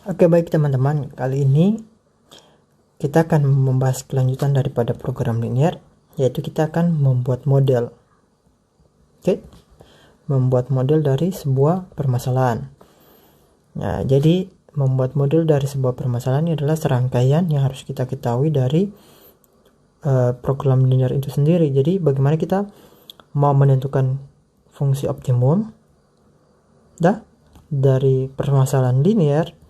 Oke, baik teman-teman, kali ini kita akan membahas kelanjutan daripada program linear, yaitu kita akan membuat model. Oke, membuat model dari sebuah permasalahan. Nah, jadi membuat model dari sebuah permasalahan ini adalah serangkaian yang harus kita ketahui dari program linear itu sendiri. Jadi bagaimana kita mau menentukan fungsi optimum dari permasalahan linear,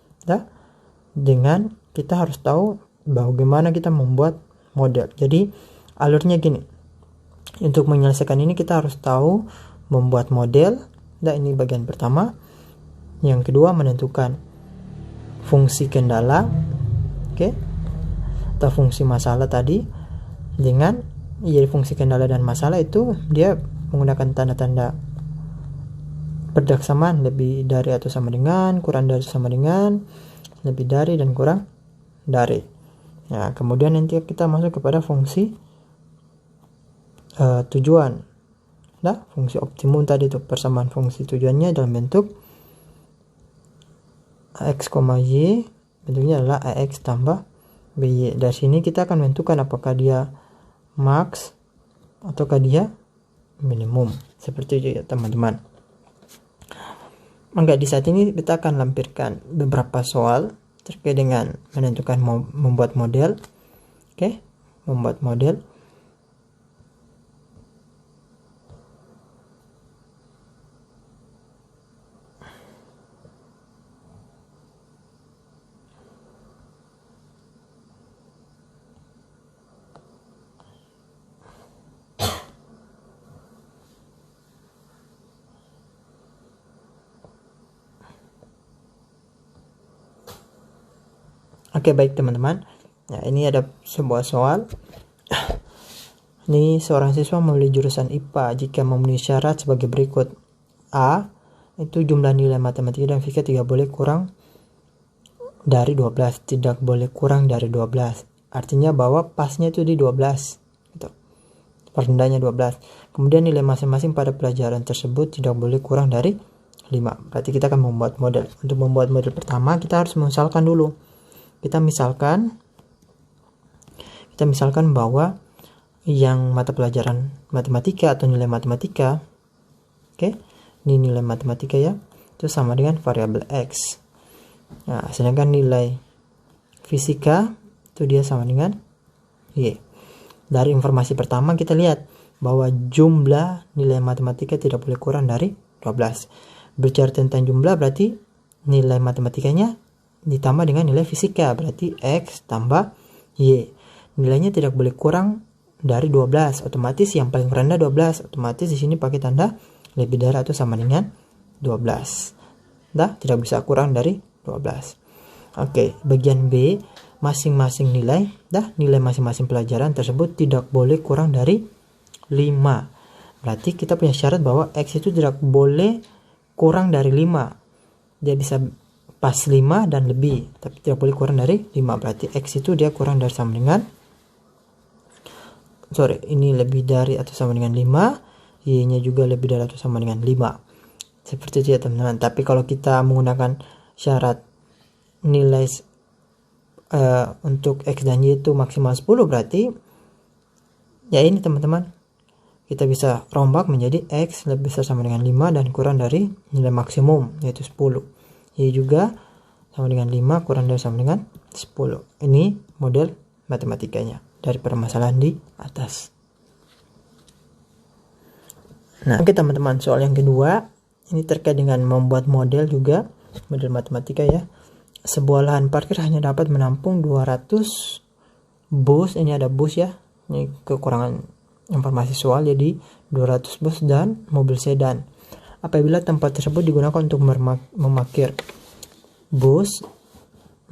dengan kita harus tahu bagaimana kita membuat model. Jadi alurnya gini, untuk menyelesaikan ini kita harus tahu membuat model. Ini bagian pertama. Yang kedua, menentukan fungsi kendala, atau fungsi masalah tadi. Dengan jadi fungsi kendala dan masalah itu dia menggunakan tanda-tanda persamaan, lebih dari atau sama dengan, kurang dari sama dengan, lebih dari dan kurang dari. Nah, kemudian nanti kita masuk kepada fungsi tujuan. Fungsi optimum tadi itu persamaan fungsi tujuannya dalam bentuk X, Y, bentuknya adalah AX tambah BY. Dari sini kita akan menentukan apakah dia max ataukah dia minimum. Seperti itu ya teman-teman. Maka di saat ini kita akan lampirkan beberapa soal terkait dengan menentukan membuat model. Membuat model. Oke, baik teman-teman. Nah, ini ada sebuah soal. Ini seorang siswa memilih jurusan IPA jika memenuhi syarat sebagai berikut. A, itu jumlah nilai matematika dan fisika tidak boleh kurang dari 12. Tidak boleh kurang dari 12. Artinya bahwa pasnya itu di 12. Gitu. Rendahnya 12. Kemudian nilai masing-masing pada pelajaran tersebut tidak boleh kurang dari 5. Berarti kita akan membuat model. Untuk membuat model pertama kita harus misalkan dulu. Kita misalkan bahwa yang mata pelajaran matematika atau nilai matematika, ini nilai matematika ya, itu sama dengan variabel X. Nah, sedangkan nilai fisika itu dia sama dengan Y. Dari informasi pertama kita lihat bahwa jumlah nilai matematika tidak boleh kurang dari 12. Bicara tentang jumlah berarti nilai matematikanya ditambah dengan nilai fisika, berarti X tambah Y. Nilainya tidak boleh kurang dari 12. Otomatis yang paling rendah 12. Otomatis di sini pakai tanda lebih dari atau sama dengan 12. Tidak bisa kurang dari 12. Oke, bagian B, masing-masing nilai, nilai masing-masing pelajaran tersebut tidak boleh kurang dari 5. Berarti kita punya syarat bahwa X itu tidak boleh kurang dari 5. Dia bisa pas 5 dan lebih, tapi tidak boleh kurang dari 5. Berarti X itu dia kurang dari sama dengan, ini lebih dari atau sama dengan 5, Y nya juga lebih dari atau sama dengan 5. Seperti itu ya teman-teman. Tapi kalau kita menggunakan syarat nilai untuk X dan Y itu maksimal 10, berarti ya ini teman-teman, kita bisa rombak menjadi X lebih besar sama dengan 5 dan kurang dari nilai maksimum yaitu 10. Y juga sama dengan 5 kurang dari sama dengan 10. Ini model matematikanya dari permasalahan di atas. Nah, oke teman-teman, soal yang kedua ini terkait dengan membuat model juga, model matematika ya. Sebuah lahan parkir hanya dapat menampung 200 bus. Ini ada bus ya. Ini kekurangan informasi soal, jadi 200 bus dan mobil sedan. Apabila tempat tersebut digunakan untuk memarkir bus,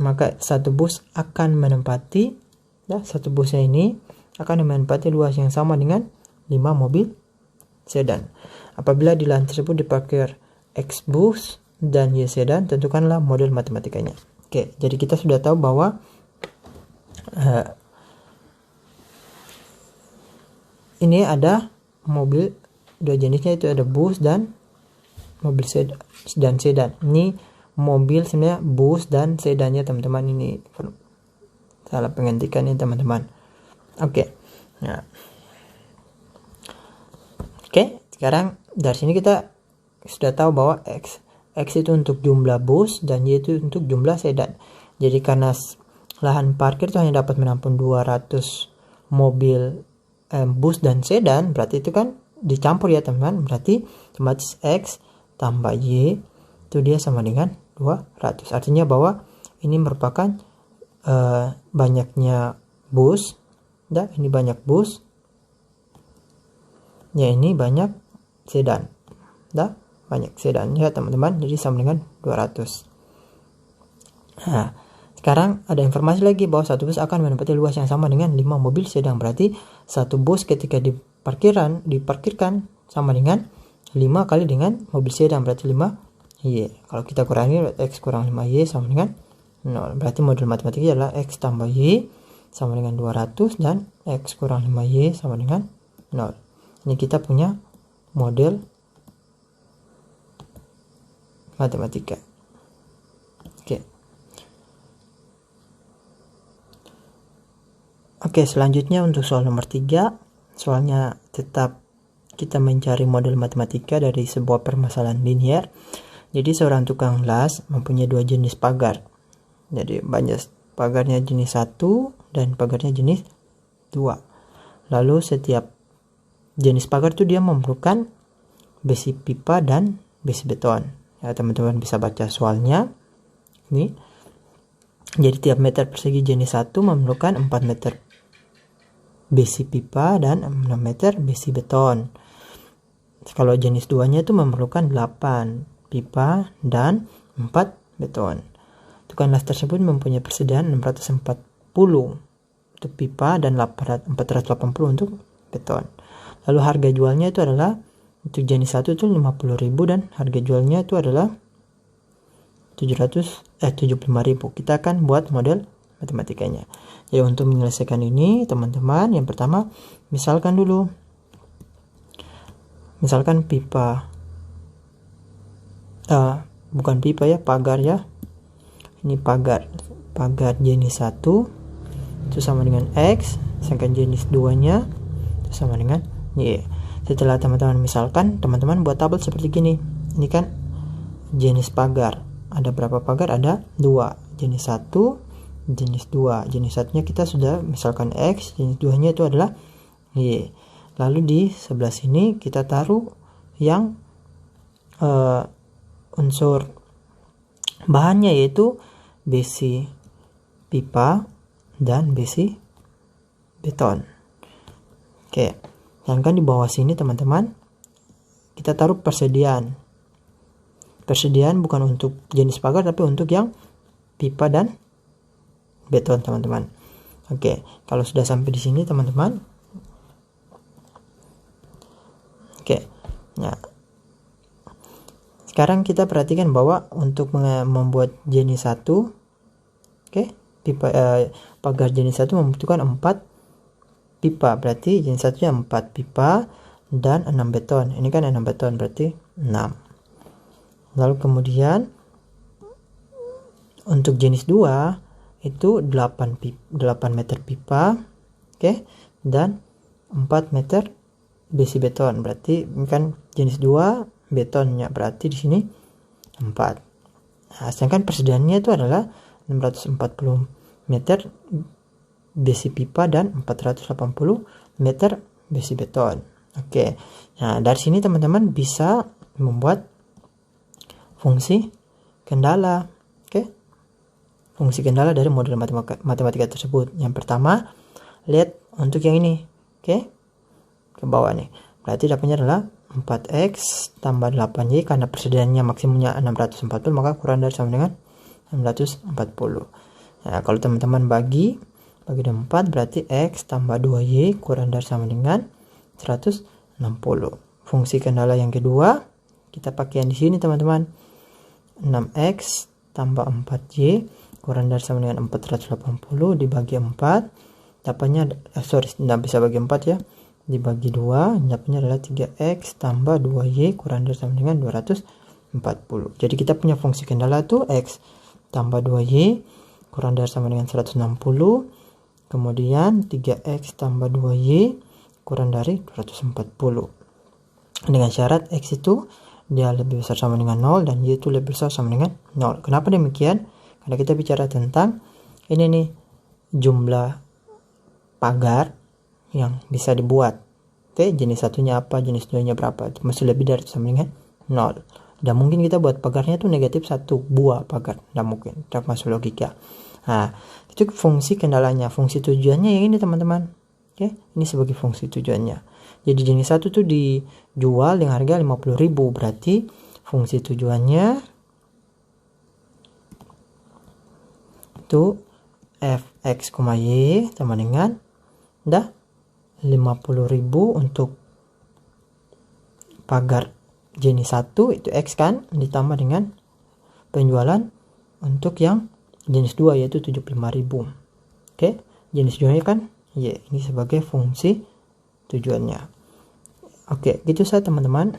maka satu bus akan menempati, satu busnya ini akan menempati luas yang sama dengan 5 mobil sedan. Apabila di lahan tersebut diparkir X bus dan Y sedan, tentukanlah model matematikanya. Oke, jadi kita sudah tahu bahwa ini ada mobil dua jenisnya, itu ada bus dan mobil sedan. Ini mobil sebenarnya bus dan sedannya teman-teman. Ini salah pengetikan ini teman-teman. Oke. Nah. Oke, sekarang dari sini kita sudah tahu bahwa X itu untuk jumlah bus dan Y itu untuk jumlah sedan. Jadi karena lahan parkir itu hanya dapat menampung 200 mobil bus dan sedan, berarti itu kan dicampur ya teman-teman. Berarti otomatis X tambah Y itu dia sama dengan 200. Artinya bahwa ini merupakan banyaknya bus, dan ini banyak bus. Ya, ini banyak sedan. Banyak sedan ya teman-teman. Jadi sama dengan 200. Nah, sekarang ada informasi lagi bahwa satu bus akan menempati luas yang sama dengan 5 mobil sedan. Berarti satu bus ketika diparkirkan sama dengan 5 kali dengan mobil sedan, berarti 5Y. Kalau kita kurangi, X kurang 5Y sama dengan 0. Berarti model matematikanya adalah X tambah Y sama dengan 200 dan X kurang 5Y sama dengan 0. Ini kita punya model matematika. Oke, selanjutnya untuk soal nomor 3. Soalnya tetap kita mencari model matematika dari sebuah permasalahan linear. Jadi seorang tukang las mempunyai 2 jenis pagar. Jadi banyak pagarnya jenis 1 dan pagarnya jenis 2. Lalu setiap jenis pagar itu dia memerlukan besi pipa dan besi beton. Ya, teman-teman bisa baca soalnya. Ini. Jadi tiap meter persegi jenis 1 memerlukan 4 meter besi pipa dan 6 meter besi beton. Kalau jenis 2-nya itu memerlukan 8 pipa dan 4 beton. Tukang las tersebut mempunyai persediaan 640 untuk pipa dan 480 untuk beton. Lalu harga jualnya itu adalah untuk jenis 1 itu 50.000 dan harga jualnya itu adalah 75.000. Kita akan buat model matematikanya. Jadi untuk menyelesaikan ini teman-teman, yang pertama misalkan pipa bukan pipa ya, pagar ya. Ini pagar jenis 1 itu sama dengan X, sedangkan jenis 2-nya itu sama dengan Y. Setelah teman-teman misalkan, teman-teman buat tabel seperti gini. Ini kan jenis pagar. Ada berapa pagar? Ada 2. Jenis 1, jenis 2. Jenis 1-nya kita sudah misalkan X, jenis 2-nya itu adalah Y. Lalu di sebelah sini kita taruh yang unsur bahannya, yaitu besi pipa dan besi beton. Oke. Sedangkan di bawah sini teman-teman kita taruh persediaan. Persediaan bukan untuk jenis pagar tapi untuk yang pipa dan beton teman-teman. Oke, kalau sudah sampai di sini teman-teman. Oke. Nah, sekarang kita perhatikan bahwa untuk membuat jenis 1, pipa pagar jenis 1 membutuhkan 4 pipa, berarti jenis 1-nya 4 pipa dan 6 beton. Ini kan 6 beton, berarti 6. Lalu kemudian untuk jenis 2 itu 8 meter pipa, dan 4 meter besi beton. Berarti ini kan jenis 2 betonnya, berarti di sini 4. Nah, sedangkan persediaannya itu adalah 640 meter besi pipa dan 480 meter besi beton. Oke. Nah, dari sini teman-teman bisa membuat fungsi kendala. Fungsi kendala dari model matematika tersebut. Yang pertama, lihat untuk yang ini. Ke bawah nih. Berarti dapatnya adalah 4X tambah 8Y, karena persediaannya maksimumnya 640, maka kurang dari sama dengan 640. Nah, kalau teman-teman bagi 4, berarti X tambah 2Y kurang dari sama dengan 160. Fungsi kendala yang kedua kita pakai yang di sini teman-teman. 6X tambah 4Y kurang dari sama dengan 480 dibagi 4, dapatnya tidak bisa bagi 4 ya, dibagi 2, dapatnya adalah 3X tambah 2Y kurang dari sama dengan 260. 40. Jadi kita punya fungsi kendala tuh X tambah 2Y kurang dari sama dengan 160. Kemudian 3X tambah 2Y kurang dari 240. Dengan syarat X itu dia lebih besar sama dengan 0 dan Y itu lebih besar sama dengan 0. Kenapa demikian? Karena kita bicara tentang ini nih, jumlah pagar yang bisa dibuat. Oke, jenis satunya apa, jenis duanya berapa. Itu masih lebih dari sama dengan 0. Dan mungkin kita buat pagarnya tuh negatif 1 buah pagar. Tidak mungkin, tidak masuk logika. Nah, itu fungsi kendalanya. Fungsi tujuannya yang ini teman-teman. Oke, ini sebagai fungsi tujuannya. Jadi jenis satu tuh dijual dengan harga 50.000. Berarti fungsi tujuannya itu fx, y sama dengan 50.000 untuk pagar jenis 1 itu X kan, ditambah dengan penjualan untuk yang jenis 2 yaitu 75.000. Oke, jenis 2 kan Y, ini sebagai fungsi tujuannya. Oke, gitu saja teman-teman.